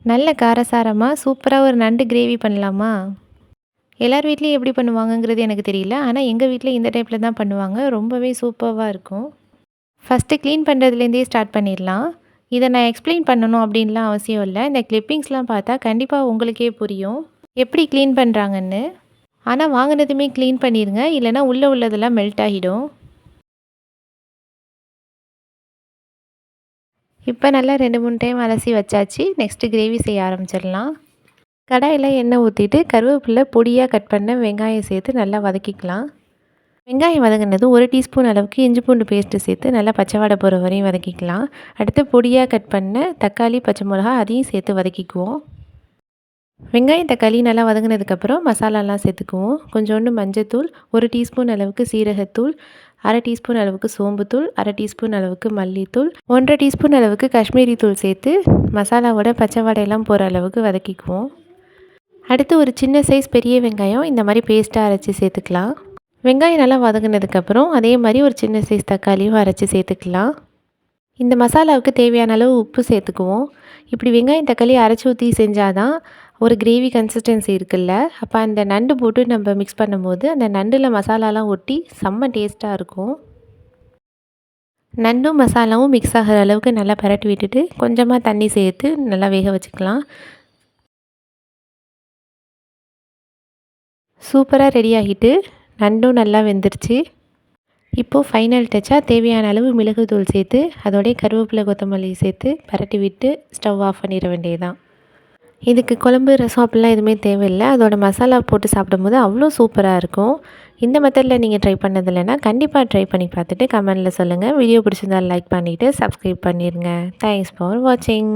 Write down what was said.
நல்ல காரசாரமாக சூப்பராக ஒரு நண்டு கிரேவி பண்ணலாமா? எல்லார் வீட்லேயும் எப்படி பண்ணுவாங்கங்கிறது எனக்கு தெரியல. ஆனால் எங்கள் வீட்டில் இந்த டைப்பில் தான் பண்ணுவாங்க. ரொம்பவே சூப்பராக இருக்கும். ஃபஸ்ட்டு க்ளீன் பண்ணுறதுலேருந்தே ஸ்டார்ட் பண்ணிடலாம். இதை நான் எக்ஸ்பிளைன் பண்ணணும் அப்படின்லாம் அவசியம் இல்லை. இந்த கிளிப்பிங்ஸ்லாம் பார்த்தா கண்டிப்பாக உங்களுக்கே புரியும் எப்படி க்ளீன் பண்ணுறாங்கன்னு. ஆனால் வாங்கினதுமே க்ளீன் பண்ணிடுங்க, இல்லைனா உள்ளே உள்ளதெல்லாம் மெல்ட் ஆகிடும். இப்போ நல்லா 2-3 டைம் அலசி வச்சாச்சு. நெக்ஸ்ட்டு கிரேவி செய்ய ஆரம்பிச்சிடலாம். கடாயில் எண்ணெய் ஊற்றிட்டு கருவேப்பிலை பொடியாக கட் பண்ண வெங்காயம் சேர்த்து நல்லா வதக்கிக்கலாம். வெங்காயம் வதங்கினதும் 1 டீஸ்பூன் அளவுக்கு இஞ்சி பூண்டு பேஸ்ட்டு சேர்த்து நல்லா பச்சை வாடை போகிற வரையும் வதக்கிக்கலாம். அடுத்து பொடியாக கட் பண்ண தக்காளி, பச்சை மிளகா அதையும் சேர்த்து வதக்கிக்குவோம். வெங்காயம் தக்காளி நல்லா வதங்கினதுக்கப்புறம் மசாலாலாம் சேர்த்துக்குவோம். கொஞ்சோண்டு மஞ்சத்தூள், 1 டீஸ்பூன் அளவுக்கு சீரகத்தூள், 1/2 டீஸ்பூன் அளவுக்கு சோம்புத்தூள், 1/2 டீஸ்பூன் அளவுக்கு மல்லித்தூள், 1/2 டீஸ்பூன் அளவுக்கு காஷ்மீரி தூள் சேர்த்து மசாலாவோட பச்சை வாடையெல்லாம் போகிற அளவுக்கு வதக்கிக்குவோம். அடுத்து ஒரு சின்ன சைஸ் பெரிய வெங்காயம் இந்த மாதிரி பேஸ்ட்டாக அரைச்சி சேர்த்துக்கலாம். வெங்காயம் நல்லா வதங்கினதுக்கப்புறம் அதே மாதிரி ஒரு சின்ன சைஸ் தக்காளியும் அரைச்சி சேர்த்துக்கலாம். இந்த மசாலாவுக்கு தேவையான அளவு உப்பு சேர்த்துக்குவோம். இப்படி வெங்காயம் தக்காளி அரைச்சி ஊற்றி செஞ்சால் தான் ஒரு கிரேவி கன்சிஸ்டன்சி இருக்குல்ல, அப்போ அந்த நண்டு போட்டு நம்ம மிக்ஸ் பண்ணும்போது அந்த நண்டில் மசாலாலாம் ஒட்டி செம்ம டேஸ்ட்டாக இருக்கும். நண்டும் மசாலாவும் மிக்ஸ் ஆகிற அளவுக்கு நல்லா பரட்டி விட்டுட்டு கொஞ்சமாக தண்ணி சேர்த்து நல்லா வேக வச்சுக்கலாம். சூப்பராக ரெடி ஆகிட்டு நண்டும் நல்லா வெந்துருச்சு. இப்போது ஃபைனல் டச்சாக தேவையான அளவு மிளகுத்தூள் சேர்த்து அதோடய கருவேப்பிலை கொத்தமல்லி சேர்த்து பரட்டி விட்டு ஸ்டவ் ஆஃப் பண்ணிட வேண்டியதுதான். இதுக்கு குழம்பு ரசம் அப்படிலாம் எதுவுமே தேவையில்லை. அதோட மசாலா போட்டு சாப்பிடும்போது அவ்வளோ சூப்பராக இருக்கும். இந்த மெத்தடில் நீங்கள் ட்ரை பண்ணது இல்லைன்னா கண்டிப்பாக ட்ரை பண்ணி பார்த்துட்டு கமெண்டில் சொல்லுங்கள். வீடியோ பிடிச்சிருந்தால் லைக் பண்ணிவிட்டு சப்ஸ்கிரைப் பண்ணிடுங்க. தேங்க்ஸ் ஃபார் வாட்சிங்.